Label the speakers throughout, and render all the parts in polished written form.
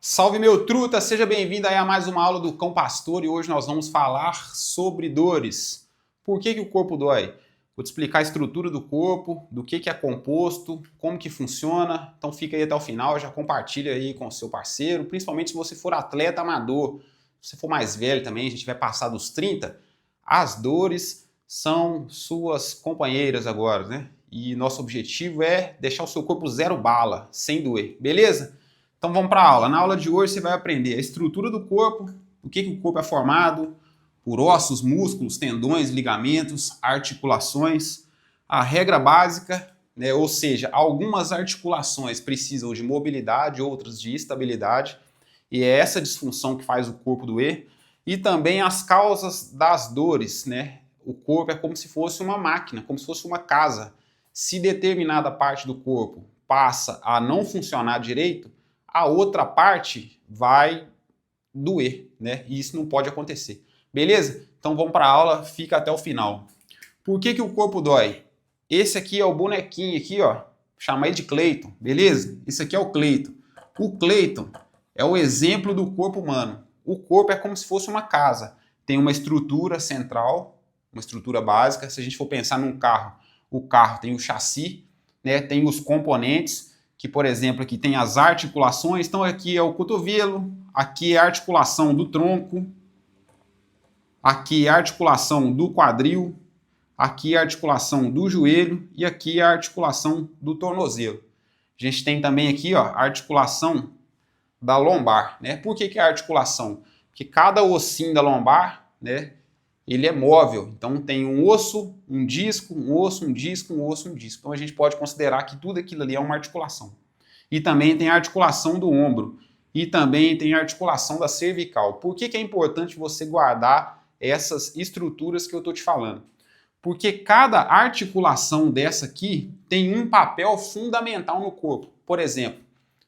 Speaker 1: Salve meu truta, seja bem-vindo aí a mais uma aula do Cão Pastor e hoje nós vamos falar sobre dores. Por que o corpo dói? Vou te explicar a estrutura do corpo, do que é composto, como que funciona, então fica aí até o final, já compartilha aí com o seu parceiro, principalmente se você for atleta amador, se você for mais velho também, a gente vai passar dos 30, as dores são suas companheiras agora, né? E nosso objetivo é deixar o seu corpo zero bala, sem doer, beleza? Então vamos para a aula. Na aula de hoje você vai aprender a estrutura do corpo, o que o corpo é formado, por ossos, músculos, tendões, ligamentos, articulações, a regra básica, né? Ou seja, algumas articulações precisam de mobilidade, outras de estabilidade, e é essa disfunção que faz o corpo doer, e também as causas das dores, né? O corpo é como se fosse uma máquina, como se fosse uma casa. Se determinada parte do corpo passa a não funcionar direito, a outra parte vai doer, né? E isso não pode acontecer. Beleza? Então vamos para a aula, fica até o final. Por que o corpo dói? Esse aqui é o bonequinho aqui, ó. Chama ele de Cleiton, beleza? Esse aqui é o Cleiton. O Cleiton é o exemplo do corpo humano. O corpo é como se fosse uma casa. Tem uma estrutura central, uma estrutura básica. Se a gente for pensar num carro, o carro tem o chassi, né? Tem os componentes, que, por exemplo, aqui tem as articulações. Então aqui é o cotovelo, aqui é a articulação do tronco, aqui é a articulação do quadril, aqui é a articulação do joelho e aqui é a articulação do tornozelo. A gente tem também aqui, ó, a articulação da lombar, né? Por que é a articulação? Porque cada ossinho da lombar, né, ele é móvel. Então tem um osso, um disco, um osso, um disco, um osso, um disco. Então a gente pode considerar que tudo aquilo ali é uma articulação. E também tem a articulação do ombro. E também tem a articulação da cervical. Por que é importante você guardar essas estruturas que eu estou te falando? Porque cada articulação dessa aqui tem um papel fundamental no corpo. Por exemplo,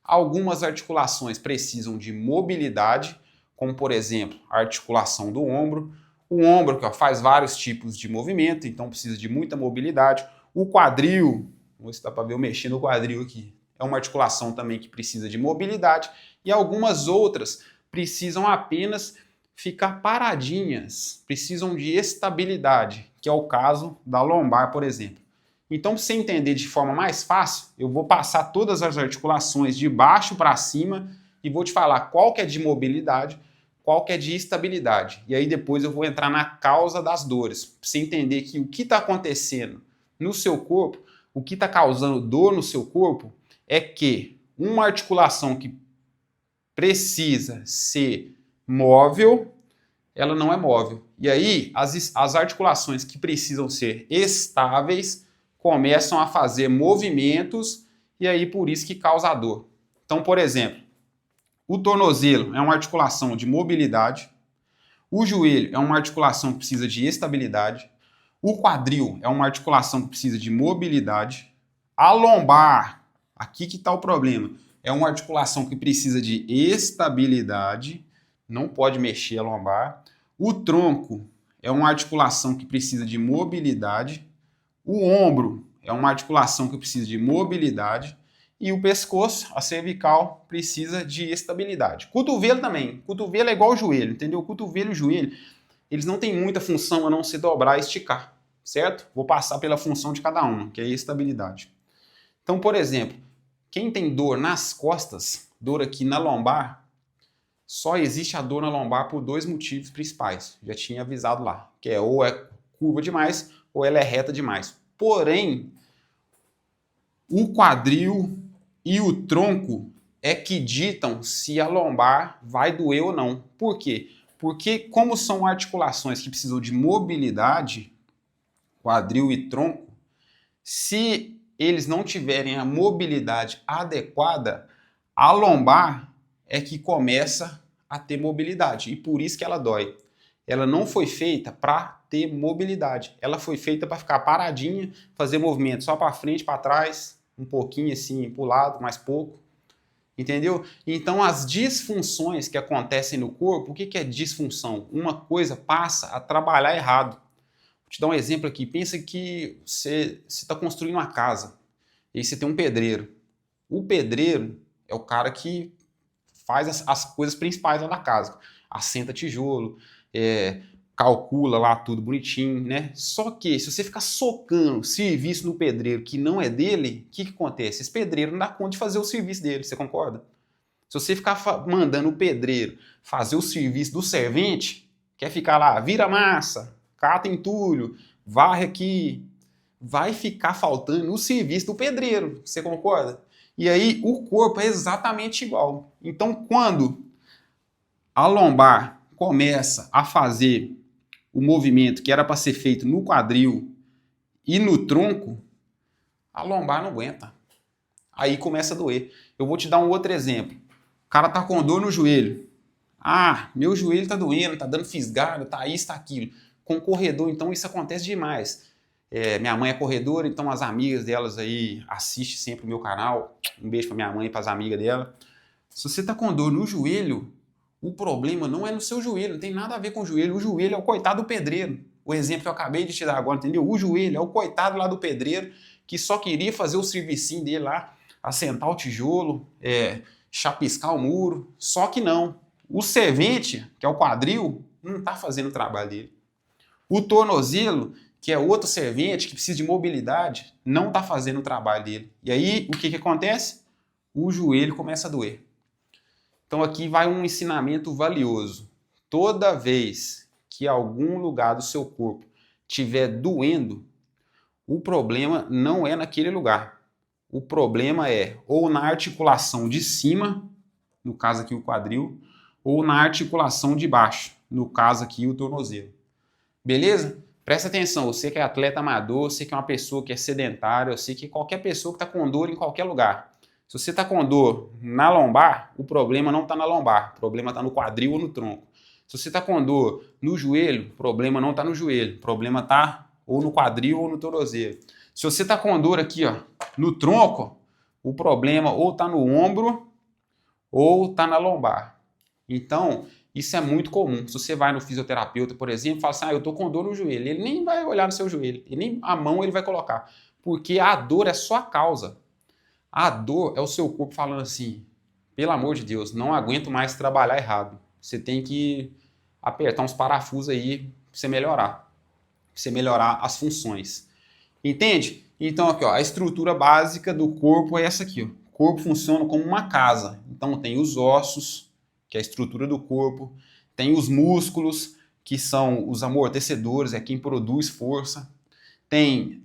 Speaker 1: algumas articulações precisam de mobilidade, como por exemplo a articulação do ombro. O ombro que faz vários tipos de movimento, então precisa de muita mobilidade. O quadril, vamos ver se dá para ver eu mexendo no quadril aqui, é uma articulação também que precisa de mobilidade. E algumas outras precisam apenas ficar paradinhas, precisam de estabilidade, que é o caso da lombar, por exemplo. Então, para você entender de forma mais fácil, eu vou passar todas as articulações de baixo para cima e vou te falar qual que é de mobilidade, qual que é de estabilidade. E aí depois eu vou entrar na causa das dores, para você entender que o que está acontecendo no seu corpo, o que está causando dor no seu corpo, é que uma articulação que precisa ser móvel, ela não é móvel. E aí, as articulações que precisam ser estáveis começam a fazer movimentos e aí por isso que causa dor. Então, por exemplo, o tornozelo é uma articulação de mobilidade, o joelho é uma articulação que precisa de estabilidade, o quadril é uma articulação que precisa de mobilidade, a lombar, aqui que está o problema, é uma articulação que precisa de estabilidade, não pode mexer a lombar. O tronco é uma articulação que precisa de mobilidade. O ombro é uma articulação que precisa de mobilidade. E o pescoço, a cervical, precisa de estabilidade. Cotovelo também. Cotovelo é igual ao joelho, entendeu? Cotovelo e joelho, eles não têm muita função a não se dobrar e esticar, certo? Vou passar pela função de cada uma, que é a estabilidade. Então, por exemplo, quem tem dor nas costas, dor aqui na lombar, só existe a dor na lombar por dois motivos principais. Já tinha avisado lá, que é ou é curva demais ou ela é reta demais. Porém, o quadril e o tronco é que ditam se a lombar vai doer ou não. Por quê? Porque como são articulações que precisam de mobilidade, quadril e tronco, se eles não tiverem a mobilidade adequada, a lombar é que começa a ter mobilidade e por isso que ela dói. Ela não foi feita para ter mobilidade, ela foi feita para ficar paradinha, fazer movimento só para frente, para trás, um pouquinho assim para o lado, mais pouco. Entendeu? Então as disfunções que acontecem no corpo, o que é disfunção? Uma coisa passa a trabalhar errado. Vou te dar um exemplo aqui. Pensa que você está construindo uma casa e aí você tem um pedreiro. O pedreiro é o cara que faz as coisas principais lá da casa. Assenta tijolo, calcula lá tudo bonitinho, né? Só que se você ficar socando serviço no pedreiro que não é dele, o que acontece? Esse pedreiro não dá conta de fazer o serviço dele, você concorda? Se você ficar mandando o pedreiro fazer o serviço do servente, quer ficar lá, vira massa, cata entulho, varre aqui, vai ficar faltando o serviço do pedreiro, você concorda? E aí o corpo é exatamente igual. Então quando a lombar começa a fazer o movimento que era para ser feito no quadril e no tronco, a lombar não aguenta. Aí começa a doer. Eu vou te dar um outro exemplo. O cara tá com dor no joelho. Ah, meu joelho tá doendo, tá dando fisgada, tá isso, tá aquilo. Com o corredor, então, isso acontece demais. Minha mãe é corredora, então as amigas delas aí assistem sempre o meu canal. Um beijo pra minha mãe e pras amigas dela. Se você tá com dor no joelho, o problema não é no seu joelho, não tem nada a ver com o joelho. O joelho é o coitado do pedreiro. O exemplo que eu acabei de te dar agora, entendeu? O joelho é o coitado lá do pedreiro que só queria fazer o servicinho dele lá, assentar o tijolo, chapiscar o muro. Só que não. O servente, que é o quadril, não está fazendo o trabalho dele. O tornozelo, que é outro servente que precisa de mobilidade, não está fazendo o trabalho dele. E aí, o que acontece? O joelho começa a doer. Então aqui vai um ensinamento valioso. Toda vez que algum lugar do seu corpo estiver doendo, o problema não é naquele lugar. O problema é ou na articulação de cima, no caso aqui o quadril, ou na articulação de baixo, no caso aqui o tornozelo. Beleza? Presta atenção, você que é atleta amador, você que é uma pessoa que é sedentária, você que é qualquer pessoa que está com dor em qualquer lugar. Se você está com dor na lombar, o problema não está na lombar, o problema está no quadril ou no tronco. Se você está com dor no joelho, o problema não está no joelho, o problema está ou no quadril ou no tornozelo. Se você está com dor aqui, ó, no tronco, o problema ou está no ombro ou está na lombar. Então, isso é muito comum. Se você vai no fisioterapeuta, por exemplo, e fala assim, eu estou com dor no joelho, ele nem vai olhar no seu joelho, e nem a mão ele vai colocar, porque a dor é só a causa. A dor é o seu corpo falando assim, pelo amor de Deus, não aguento mais trabalhar errado. Você tem que apertar uns parafusos aí para você melhorar as funções. Entende? Então aqui, ó, a estrutura básica do corpo é essa aqui. Ó. O corpo funciona como uma casa. Então tem os ossos, que é a estrutura do corpo, tem os músculos, que são os amortecedores, é quem produz força, tem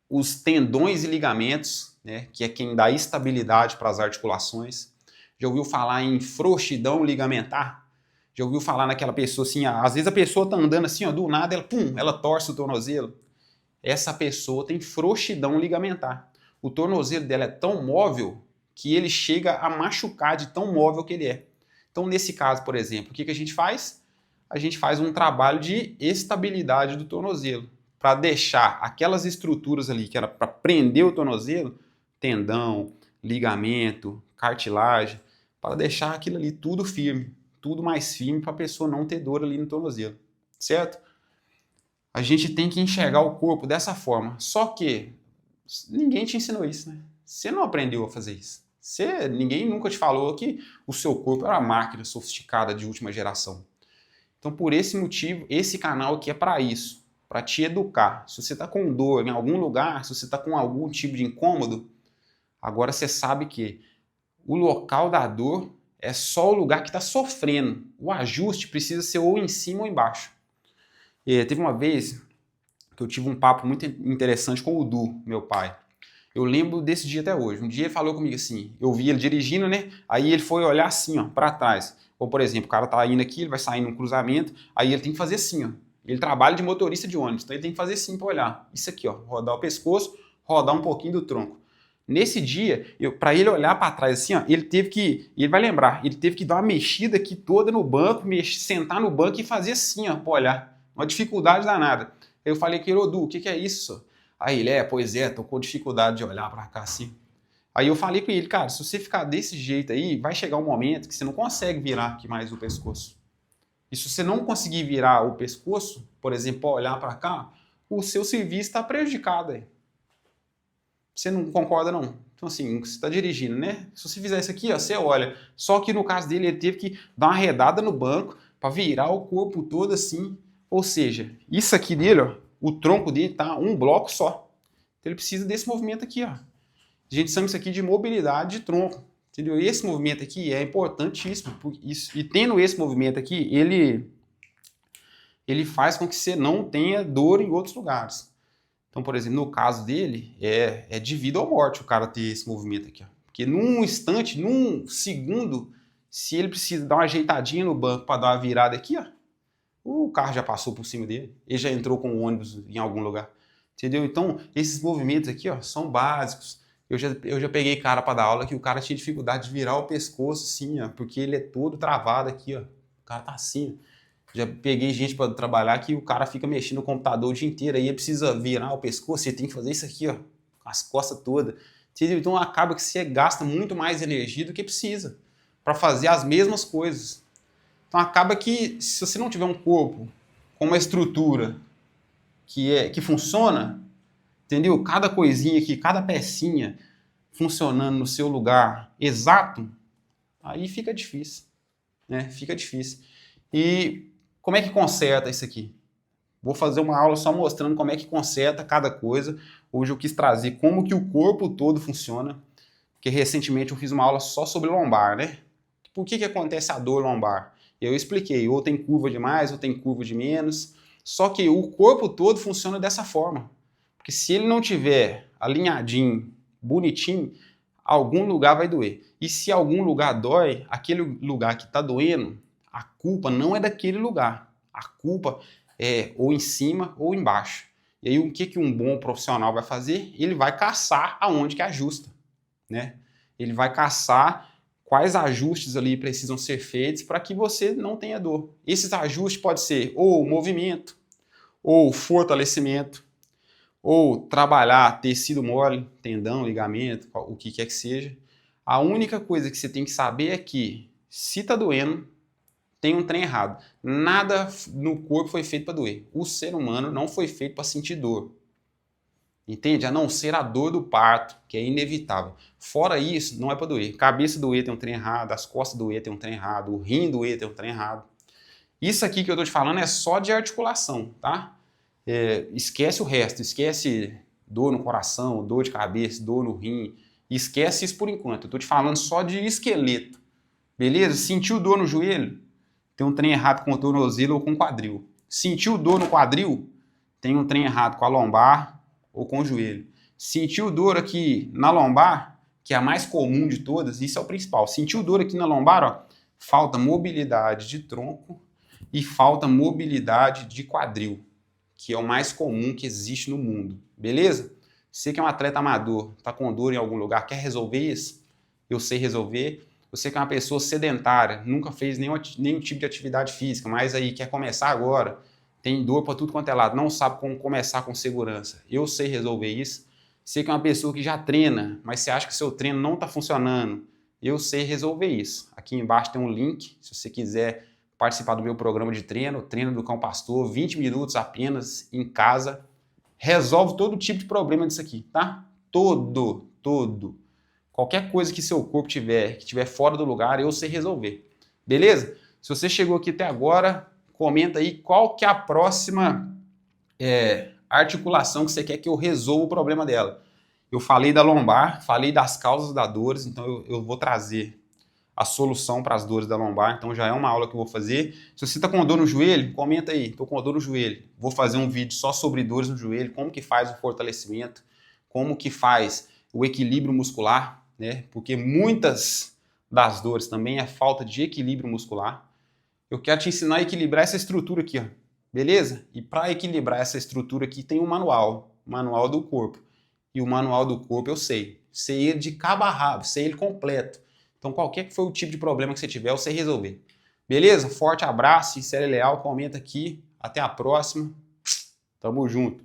Speaker 1: os tendões e ligamentos, né, que é quem dá estabilidade para as articulações. Já ouviu falar em frouxidão ligamentar? Já ouviu falar naquela pessoa assim, às vezes a pessoa está andando assim, ó, do nada ela torce o tornozelo. Essa pessoa tem frouxidão ligamentar. O tornozelo dela é tão móvel que ele chega a machucar de tão móvel que ele é. Então, nesse caso, por exemplo, o que a gente faz? A gente faz um trabalho de estabilidade do tornozelo, para deixar aquelas estruturas ali que era para prender o tornozelo, tendão, ligamento, cartilagem, para deixar aquilo ali tudo firme, tudo mais firme para a pessoa não ter dor ali no tornozelo, certo? A gente tem que enxergar o corpo dessa forma, só que ninguém te ensinou isso, né? Você não aprendeu a fazer isso. Ninguém nunca te falou que o seu corpo era uma máquina sofisticada de última geração. Então, por esse motivo, esse canal aqui é para isso, para te educar. Se você está com dor em algum lugar, se você está com algum tipo de incômodo, agora você sabe que o local da dor é só o lugar que está sofrendo. O ajuste precisa ser ou em cima ou embaixo. Teve uma vez que eu tive um papo muito interessante com o Du, meu pai. Eu lembro desse dia até hoje. Um dia ele falou comigo assim, eu vi ele dirigindo, né? Aí ele foi olhar assim, ó, para trás. Ou, por exemplo, o cara tá indo aqui, ele vai sair num cruzamento, aí ele tem que fazer assim, ó. Ele trabalha de motorista de ônibus, então ele tem que fazer assim para olhar. Isso aqui, ó, rodar o pescoço, rodar um pouquinho do tronco. Nesse dia, para ele olhar para trás assim, ó, ele vai lembrar, ele teve que dar uma mexida aqui toda no banco, sentar no banco e fazer assim, ó, para olhar. Uma dificuldade danada. Eu falei que Edu, o que é isso? Aí ele, pois é, tô com dificuldade de olhar para cá assim. Aí eu falei com ele, cara, se você ficar desse jeito aí, vai chegar um momento que você não consegue virar aqui mais o pescoço. E se você não conseguir virar o pescoço, por exemplo, para olhar para cá, o seu serviço está prejudicado aí. Você não concorda não? Então assim, você está dirigindo, né? Se você fizer isso aqui, ó, você olha. Só que no caso dele, ele teve que dar uma arredada no banco para virar o corpo todo assim. Ou seja, isso aqui dele, ó, o tronco dele tá um bloco só. Então ele precisa desse movimento aqui, ó. A gente chama isso aqui de mobilidade de tronco. Entendeu? E esse movimento aqui é importantíssimo. E tendo esse movimento aqui, ele faz com que você não tenha dor em outros lugares. Então, por exemplo, no caso dele, é de vida ou morte o cara ter esse movimento aqui. Ó. Porque num instante, num segundo, se ele precisa dar uma ajeitadinha no banco para dar uma virada aqui, ó, o carro já passou por cima dele, ele já entrou com o ônibus em algum lugar. Entendeu? Então, esses movimentos aqui, ó, são básicos. Eu já peguei cara para dar aula que o cara tinha dificuldade de virar o pescoço assim, ó, porque ele é todo travado aqui, ó. O cara tá assim, ó. Já peguei gente para trabalhar que o cara fica mexendo no computador o dia inteiro, aí ele precisa virar o pescoço, você tem que fazer isso aqui, ó, com as costas todas. Entendeu? Então acaba que você gasta muito mais energia do que precisa para fazer as mesmas coisas. Então acaba que se você não tiver um corpo com uma estrutura que funciona, entendeu? Cada coisinha aqui, cada pecinha funcionando no seu lugar exato, aí fica difícil, né? Fica difícil. E como é que conserta isso aqui? Vou fazer uma aula só mostrando como é que conserta cada coisa. Hoje eu quis trazer como que o corpo todo funciona, porque recentemente eu fiz uma aula só sobre lombar, né? Por que acontece a dor lombar? Eu expliquei, ou tem curva de mais, ou tem curva de menos, só que o corpo todo funciona dessa forma. Porque se ele não tiver alinhadinho, bonitinho, algum lugar vai doer. E se algum lugar dói, aquele lugar que está doendo, a culpa não é daquele lugar. A culpa é ou em cima ou embaixo. E aí o que um bom profissional vai fazer? Ele vai caçar aonde que ajusta, né? Ele vai caçar quais ajustes ali precisam ser feitos para que você não tenha dor. Esses ajustes podem ser ou movimento, ou fortalecimento, ou trabalhar tecido mole, tendão, ligamento, o que quer que seja. A única coisa que você tem que saber é que se está doendo, tem um trem errado. Nada no corpo foi feito para doer. O ser humano não foi feito para sentir dor. Entende? A não ser a dor do parto, que é inevitável. Fora isso, não é para doer. Cabeça doer tem um trem errado, as costas doer tem um trem errado, o rim doer tem um trem errado. Isso aqui que eu estou te falando é só de articulação, tá? Esquece o resto, esquece dor no coração, dor de cabeça, dor no rim. Esquece isso por enquanto. Eu estou te falando só de esqueleto. Beleza? Sentiu dor no joelho? Tem um trem errado com o tornozelo ou com o quadril. Sentiu dor no quadril? Tem um trem errado com a lombar ou com o joelho. Sentiu dor aqui na lombar, que é a mais comum de todas, isso é o principal. Sentiu dor aqui na lombar, ó, falta mobilidade de tronco e falta mobilidade de quadril, que é o mais comum que existe no mundo. Beleza? Você que é um atleta amador, está com dor em algum lugar, quer resolver isso? Eu sei resolver. Você que é uma pessoa sedentária, nunca fez nenhum tipo de atividade física, mas aí quer começar agora, tem dor para tudo quanto é lado, não sabe como começar com segurança. Eu sei resolver isso. Você que é uma pessoa que já treina, mas você acha que seu treino não está funcionando, eu sei resolver isso. Aqui embaixo tem um link, se você quiser participar do meu programa de treino, Treino do Cão Pastor, 20 minutos apenas em casa, resolve todo tipo de problema disso aqui, tá? Todo. Qualquer coisa que seu corpo tiver, que estiver fora do lugar, eu sei resolver. Beleza? Se você chegou aqui até agora, comenta aí qual que é a próxima articulação que você quer que eu resolva o problema dela. Eu falei da lombar, falei das causas das dores, então eu vou trazer a solução para as dores da lombar, então já é uma aula que eu vou fazer. Se você está com dor no joelho, comenta aí, estou com dor no joelho. Vou fazer um vídeo só sobre dores no joelho, como que faz o fortalecimento, como que faz o equilíbrio muscular, né? Porque muitas das dores também é falta de equilíbrio muscular. Eu quero te ensinar a equilibrar essa estrutura aqui, ó. Beleza? E para equilibrar essa estrutura aqui tem um manual do corpo. E o manual do corpo eu sei ele de cabo a rabo, sei ele completo. Então qualquer que for o tipo de problema que você tiver, eu sei resolver. Beleza? Forte abraço, sincero e leal, comenta aqui. Até a próxima. Tamo junto.